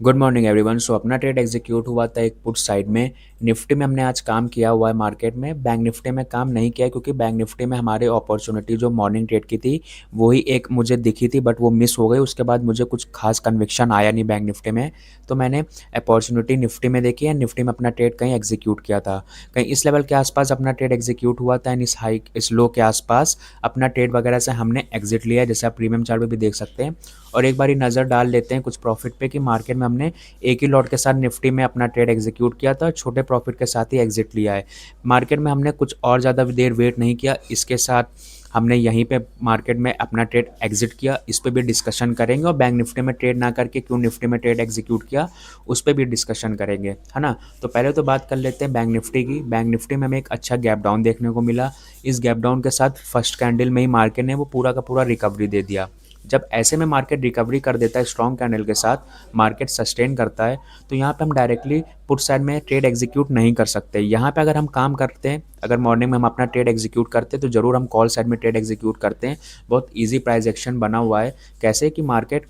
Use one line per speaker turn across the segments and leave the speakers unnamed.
Good morning everyone. सो अपना trade execute हुआ था एक पुट साइड में। निफ्टी में हमने आज काम किया हुआ है मार्केट में। बैंक निफ्टी में काम नहीं किया क्योंकि बैंक निफ्टी में हमारे अपॉर्चुनिटी जो मॉर्निंग ट्रेड की थी वही एक मुझे दिखी थी, बट वो मिस हो गई। उसके बाद मुझे कुछ खास कन्विक्शन आया नहीं बैंक निफ्टी में, तो मैंने अपॉर्चुनिटी निफ्टी में देखी है। निफ्टी में अपना ट्रेड कहीं एग्जीक्यूट किया था, कहीं इस लेवल के आसपास अपना ट्रेड एग्जीक्यूट हुआ था एंड इस लो के आसपास अपना ट्रेड वगैरह से हमने एग्जिट लिया है, जैसे आप प्रीमियम चार्ट पे भी देख सकते हैं। और एक बारी नज़र डाल लेते हैं कुछ प्रॉफिट पे कि मार्केट में हमने एक ही लॉट के साथ निफ्टी में अपना ट्रेड एग्जीक्यूट किया था, छोटे प्रॉफिट के साथ ही एग्जिट लिया है। मार्केट में हमने कुछ और ज़्यादा देर वेट नहीं किया, इसके साथ हमने यहीं पे मार्केट में अपना ट्रेड एग्जिट किया। इस पे भी डिस्कशन करेंगे, और बैंक निफ्टी में ट्रेड ना करके क्यों निफ्टी में ट्रेड एग्जीक्यूट किया उस पर भी डिस्कशन करेंगे, है ना। तो पहले तो बात कर लेते हैं बैंक निफ्टी की। बैंक निफ्टी में हमें एक अच्छा गैप डाउन देखने को मिला। इस गैप डाउन के साथ फर्स्ट कैंडल में ही मार्केट ने वो पूरा का पूरा रिकवरी दे दिया। जब ऐसे में मार्केट रिकवरी कर देता है स्ट्रॉन्ग कैंडल के साथ, मार्केट सस्टेन करता है, तो यहाँ पे हम डायरेक्टली पुट साइड में ट्रेड एग्जीक्यूट नहीं कर सकते। यहाँ पे अगर हम काम करते हैं, अगर मॉर्निंग में हम अपना ट्रेड एग्जीक्यूट करते हैं तो ज़रूर हम कॉल साइड में ट्रेड एग्जीक्यूट करते हैं। बहुत ईजी प्राइस एक्शन बना हुआ है। कैसे कि मार्केट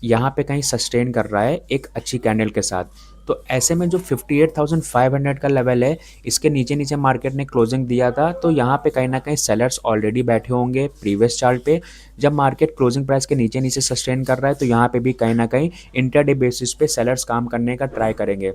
यहाँ पे कहीं सस्टेन कर रहा है एक अच्छी कैंडल के साथ। तो ऐसे में जो 58,500 का लेवल है, इसके नीचे नीचे मार्केट ने क्लोजिंग दिया था, तो यहाँ पे कहीं ना कहीं सेलर्स ऑलरेडी बैठे होंगे प्रीवियस चार्ट पे। जब मार्केट क्लोजिंग प्राइस के नीचे नीचे सस्टेन कर रहा है तो यहाँ पे भी कहीं ना कहीं इंटरडे बेसिस पे सेलर्स काम करने का ट्राई करेंगे।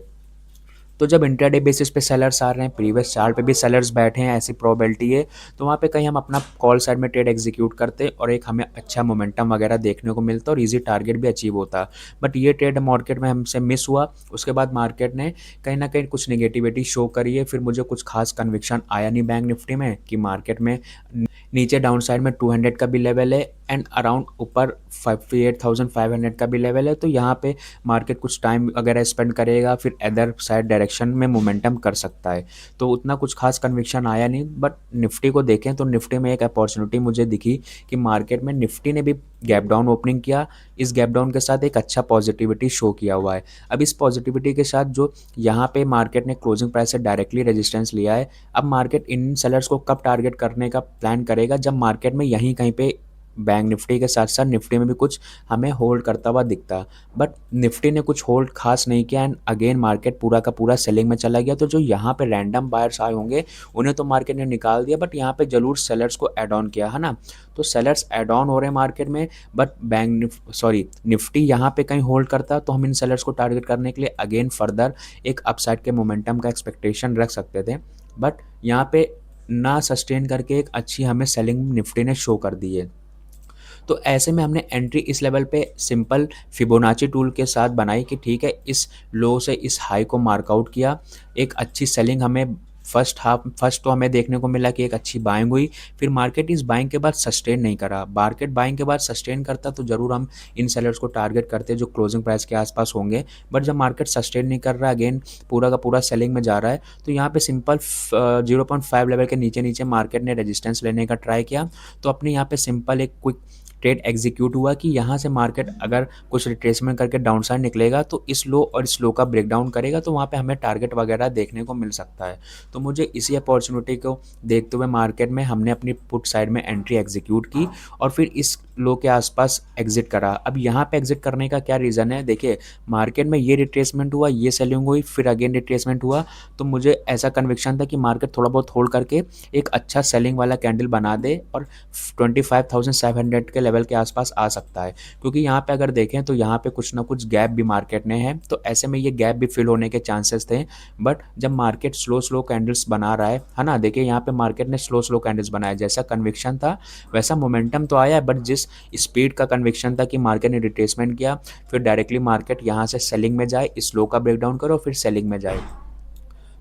तो जब इंटरडे बेसिस पे सेलर्स आ रहे हैं, प्रीवियस चार्ट पे भी सेलर्स बैठे हैं, ऐसी प्रोबेबिलिटी है, तो वहाँ पे कहीं हम अपना कॉल साइड में ट्रेड एग्जीक्यूट करते और एक हमें अच्छा मोमेंटम वगैरह देखने को मिलता और इजी टारगेट भी अचीव होता। बट ये ट्रेड मार्केट में हमसे मिस हुआ। उसके बाद मार्केट ने कहीं ना कहीं कुछ निगेटिविटी शो करी है। फिर मुझे कुछ खास कन्विक्शन आया नहीं बैंक निफ्टी में कि मार्केट में नीचे डाउन साइड में 200 का भी लेवल है एंड अराउंड ऊपर 58,500 का भी लेवल है। तो यहाँ पे मार्केट कुछ टाइम वगैरह स्पेंड करेगा, फिर अदर साइड डायरेक्शन में मोमेंटम कर सकता है। तो उतना कुछ खास कन्विक्शन आया नहीं। बट निफ्टी को देखें तो निफ्टी में एक अपॉर्चुनिटी मुझे दिखी कि मार्केट में निफ्टी ने भी गैप डाउन ओपनिंग किया। इस गैप डाउन के साथ एक अच्छा पॉजिटिविटी शो किया हुआ है। अब इस पॉजिटिविटी के साथ जो यहाँ पे मार्केट ने क्लोजिंग प्राइस से डायरेक्टली रेजिस्टेंस लिया है, अब मार्केट इन सेलर्स को कब टारगेट करने का प्लान करेगा, जब मार्केट में यहीं कहीं पे बैंक निफ्टी के साथ साथ निफ्टी में भी कुछ हमें होल्ड करता हुआ दिखता। बट निफ्टी ने कुछ होल्ड खास नहीं किया एंड अगेन मार्केट पूरा का पूरा सेलिंग में चला गया। तो जो यहाँ पे रैंडम बायर्स आए होंगे उन्हें तो मार्केट ने निकाल दिया, बट यहाँ पे जरूर सेलर्स को ऐड ऑन किया, है ना। तो सेलर्स ऐड ऑन हो रहे हैं मार्केट में। बट निफ्टी यहाँ पे कहीं होल्ड करता तो हम इन सेलर्स को टारगेट करने के लिए अगेन फर्दर एक अपसाइड के मोमेंटम का एक्सपेक्टेशन रख सकते थे। बट यहाँ पे ना सस्टेन करके एक अच्छी हमें सेलिंग निफ्टी ने शो कर दी है। तो ऐसे में हमने एंट्री इस लेवल पे सिंपल फिबोनाची टूल के साथ बनाई कि ठीक है, इस लो से इस हाई को मार्कआउट किया। एक अच्छी सेलिंग हमें फर्स्ट तो हमें देखने को मिला कि एक अच्छी बाइंग हुई। फिर मार्केट इस बाइंग के बाद सस्टेन नहीं करा। मार्केट बाइंग के बाद सस्टेन करता तो ज़रूर हम इन सेलर्स को टारगेट करते जो क्लोजिंग प्राइस के आसपास होंगे। बट जब मार्केट सस्टेन नहीं कर रहा, अगेन पूरा का पूरा सेलिंग में जा रहा है, तो यहाँ पे सिंपल 0.5 लेवल के नीचे नीचे मार्केट ने रेजिस्टेंस लेने का ट्राई किया। तो अपने यहाँ पे सिंपल एक क्विक ट्रेड एग्जीक्यूट हुआ कि यहाँ से मार्केट अगर कुछ रिट्रेसमेंट करके डाउन साइड निकलेगा तो इस लो और इस लो का ब्रेकडाउन करेगा, तो वहाँ पे हमें टारगेट वगैरह देखने को मिल सकता है। तो मुझे इसी अपॉर्चुनिटी को देखते हुए मार्केट में हमने अपनी पुट साइड में एंट्री एग्जीक्यूट की और फिर इस लो के आसपास एग्जिट करा। अब यहाँ पे एग्जिट करने का क्या रीज़न है, देखिए मार्केट में ये रिट्रेसमेंट हुआ, ये सेलिंग हुई, फिर अगेन रिट्रेसमेंट हुआ, तो मुझे ऐसा कन्विक्शन था कि मार्केट थोड़ा बहुत होल्ड करके एक अच्छा सेलिंग वाला कैंडल बना दे और 25,700 के लेवल के आसपास आ सकता है। क्योंकि यहाँ पे अगर देखें तो यहाँ पे कुछ ना कुछ गैप भी मार्केट ने है, तो ऐसे में ये गैप भी फिल होने के चांसेस थे। बट जब मार्केट स्लो स्लो कैंडल्स बना रहा है ना, देखिए यहाँ पे मार्केट ने स्लो स्लो कैंडल्स बनाए, जैसा कन्विक्शन था वैसा मोमेंटम तो आया है। बट जिस स्पीड का कन्विक्शन था कि मार्केट ने रिट्रेसमेंट किया, फिर डायरेक्टली मार्केट यहाँ से सेलिंग में जाए, इस लो का ब्रेकडाउन करो फिर सेलिंग में जाए।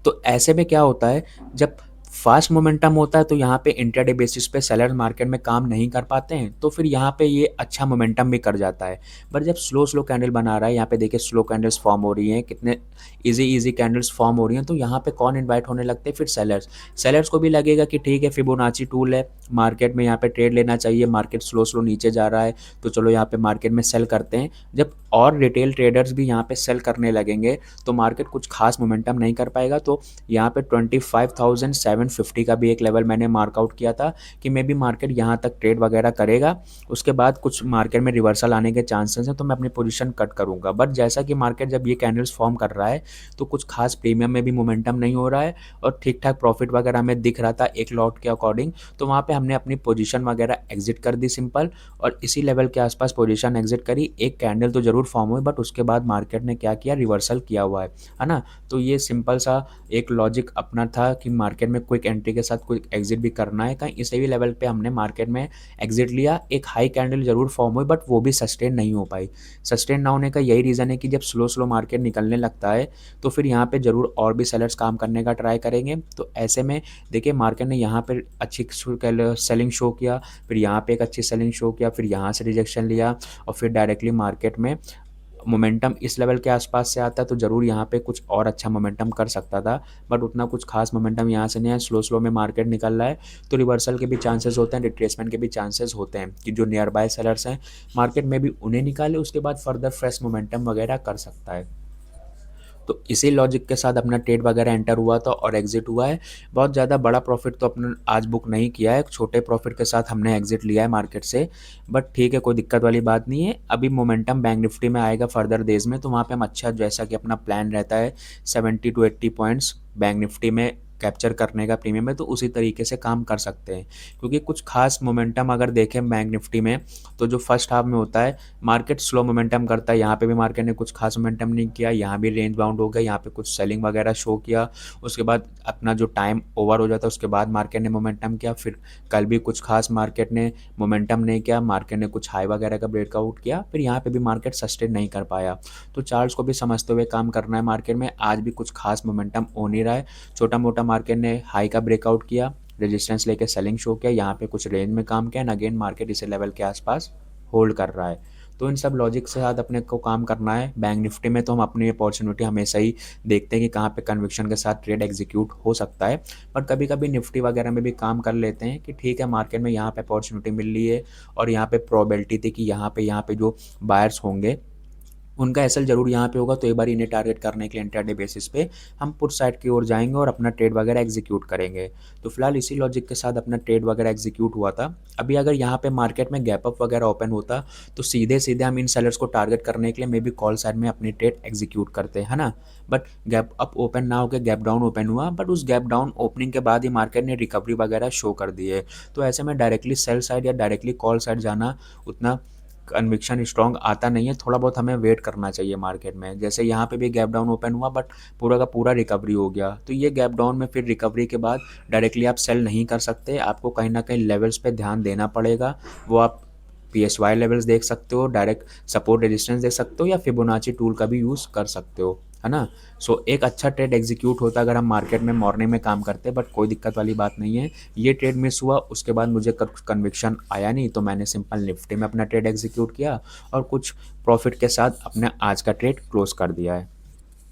तो ऐसे में क्या होता है, जब फास्ट मोमेंटम होता है तो यहाँ पे इंट्राडे बेसिस पे सेलर मार्केट में काम नहीं कर पाते हैं, तो फिर यहाँ पे ये अच्छा मोमेंटम भी कर जाता है। बट जब स्लो स्लो कैंडल बना रहा है, यहाँ पे देखिए स्लो कैंडल्स फॉर्म हो रही हैं, कितने इजी कैंडल्स फॉर्म हो रही हैं, तो यहाँ पे कौन इन्वाइट होने लगते हैं, फिर सेलर्स को भी लगेगा कि ठीक है फिबोनाची टूल है, मार्केट में यहाँ पे ट्रेड लेना चाहिए, मार्केट स्लो स्लो नीचे जा रहा है, तो चलो यहाँ पे मार्केट में सेल करते हैं। जब और रिटेल ट्रेडर्स भी यहाँ पे सेल करने लगेंगे तो मार्केट कुछ खास मोमेंटम नहीं कर पाएगा। तो यहाँ पे 25,700 1150 का भी एक लेवल मैंने मार्कआउट किया था कि मे बी मार्केट यहाँ तक ट्रेड वगैरह करेगा, उसके बाद कुछ मार्केट में रिवर्सल आने के चांसेस हैं, तो मैं अपनी पोजीशन कट करूँगा। बट जैसा कि मार्केट जब ये कैंडल्स फॉर्म कर रहा है तो कुछ खास प्रीमियम में भी मोमेंटम नहीं हो रहा है और ठीक ठाक प्रॉफिट वगैरह हमें दिख रहा था एक लॉट के अकॉर्डिंग, तो वहाँ पे हमने अपनी पोजीशन वगैरह एग्जिट कर दी सिंपल, और इसी लेवल के आसपास पोजीशन एग्जिट करी। एक कैंडल तो जरूर फॉर्म हुई बट उसके बाद मार्केट ने क्या किया, रिवर्सल किया हुआ है ना। तो ये सिंपल सा एक लॉजिक अपना था कि मार्केट में क्विक एंट्री के साथ क्विक एग्जिट भी करना है, कहीं इसी भी लेवल पे हमने मार्केट में एग्जिट लिया। एक हाई कैंडल जरूर फॉर्म हुई बट वो भी सस्टेन नहीं हो पाई। सस्टेन ना होने का यही रीज़न है कि जब स्लो स्लो मार्केट निकलने लगता है तो फिर यहाँ पे ज़रूर और भी सेलर्स काम करने का ट्राई करेंगे। तो ऐसे में देखिए मार्केट ने यहाँ पर अच्छी सेलिंग शो किया, फिर यहाँ पे एक अच्छी सेलिंग शो किया, फिर यहाँ से रिजेक्शन लिया और फिर डायरेक्टली मार्केट में मोमेंटम इस लेवल के आसपास से आता तो ज़रूर यहाँ पे कुछ और अच्छा मोमेंटम कर सकता था, बट उतना कुछ खास मोमेंटम यहाँ से नहीं है। स्लो स्लो में मार्केट निकल रहा है तो रिवर्सल के भी चांसेस होते हैं, रिट्रेसमेंट के भी चांसेस होते हैं कि जो नियर बाय सेलर्स हैं मार्केट में भी उन्हें निकाले, उसके बाद फर्दर फ्रेश मोमेंटम वगैरह कर सकता है। तो इसी लॉजिक के साथ अपना ट्रेड वगैरह एंटर हुआ था और एग्जिट हुआ है। बहुत ज़्यादा बड़ा प्रॉफिट तो अपने आज बुक नहीं किया है, एक छोटे प्रॉफिट के साथ हमने एग्जिट लिया है मार्केट से, बट ठीक है, कोई दिक्कत वाली बात नहीं है। अभी मोमेंटम बैंक निफ्टी में आएगा फर्दर डेज में, तो वहाँ पे हम अच्छा जैसा कि अपना प्लान रहता है 70 to 80 पॉइंट्स बैंक निफ्टी में कैप्चर करने का प्रीमियम है, तो उसी तरीके से काम कर सकते हैं। क्योंकि कुछ खास मोमेंटम अगर देखें बैंक निफ्टी में तो जो फर्स्ट हाफ में होता है मार्केट स्लो मोमेंटम करता है, यहाँ पे भी मार्केट ने कुछ खास मोमेंटम नहीं किया, यहाँ भी रेंज बाउंड हो गया, यहाँ पे कुछ सेलिंग वगैरह शो किया, उसके बाद अपना जो टाइम ओवर हो जाता है उसके बाद मार्केट ने मोमेंटम किया। फिर कल भी कुछ खास मार्केट ने मोमेंटम नहीं किया, मार्केट ने कुछ हाई वगैरह का ब्रेकआउट किया, फिर यहाँ पे भी मार्केट सस्टेन नहीं कर पाया। तो चार्ट्स को भी समझते हुए काम करना है मार्केट में। आज भी कुछ खास मोमेंटम हो नहीं रहा है, छोटा मोटा मार्केट ने हाई का ब्रेकआउट किया, रेजिस्टेंस लेके सेलिंग शो किया, यहाँ पे कुछ रेंज में काम किया एंड अगेन मार्केट इसी लेवल के आसपास होल्ड कर रहा है। तो इन सब लॉजिक के साथ अपने को काम करना है। बैंक निफ्टी में तो हम अपनी अपॉर्चुनिटी हमेशा ही देखते हैं कि कहाँ पे कन्विक्शन के साथ ट्रेड एग्जीक्यूट हो सकता है, पर कभी कभी निफ्टी वगैरह में भी काम कर लेते हैं कि ठीक है मार्केट में यहाँ पे अपॉर्चुनिटी मिल रही है और यहाँ पे प्रोबेबिलिटी थी कि यहाँ पे जो बायर्स होंगे उनका एसएल ज़रूर यहाँ पे होगा, तो एक बार इन्हें टारगेट करने के लिए इंट्राडे बेसिस पे हम पुट साइड की ओर जाएंगे और अपना ट्रेड वगैरह एग्जीक्यूट करेंगे। तो फिलहाल इसी लॉजिक के साथ अपना ट्रेड वगैरह एग्जीक्यूट हुआ था। अभी अगर यहाँ पे मार्केट में गैप अप वगैरह ओपन होता तो सीधे सीधे हम इन सेलर्स को टारगेट करने के लिए मे बी कॉल साइड में अपनी ट्रेड एग्जीक्यूट करते हैं, है ना। बट गैप अप ओपन ना होकर गैप डाउन ओपन हुआ, बट उस गैप डाउन ओपनिंग के बाद ही मार्केट ने रिकवरी वगैरह शो कर दी है। तो ऐसे में डायरेक्टली सेल साइड या डायरेक्टली कॉल साइड जाना उतना कन्विक्शन स्ट्रॉन्ग आता नहीं है, थोड़ा बहुत हमें वेट करना चाहिए मार्केट में। जैसे यहाँ पे भी गैप डाउन ओपन हुआ बट पूरा का पूरा रिकवरी हो गया, तो ये गैप डाउन में फिर रिकवरी के बाद डायरेक्टली आप सेल नहीं कर सकते, आपको कहीं ना कहीं लेवल्स पे ध्यान देना पड़ेगा। वो आप PSY लेवल्स देख सकते हो, डायरेक्ट सपोर्ट रेजिस्टेंस देख सकते हो, या फिबोनाची टूल का भी यूज़ कर सकते हो, है ना। सो एक अच्छा ट्रेड एग्जीक्यूट होता अगर हम मार्केट में मॉर्निंग में काम करते, बट कोई दिक्कत वाली बात नहीं है। ये ट्रेड मिस हुआ, उसके बाद मुझे कन्विक्शन आया नहीं, तो मैंने सिंपल निफ्टी में अपना ट्रेड एग्जीक्यूट किया और कुछ प्रॉफिट के साथ अपने आज का ट्रेड क्लोज कर दिया है।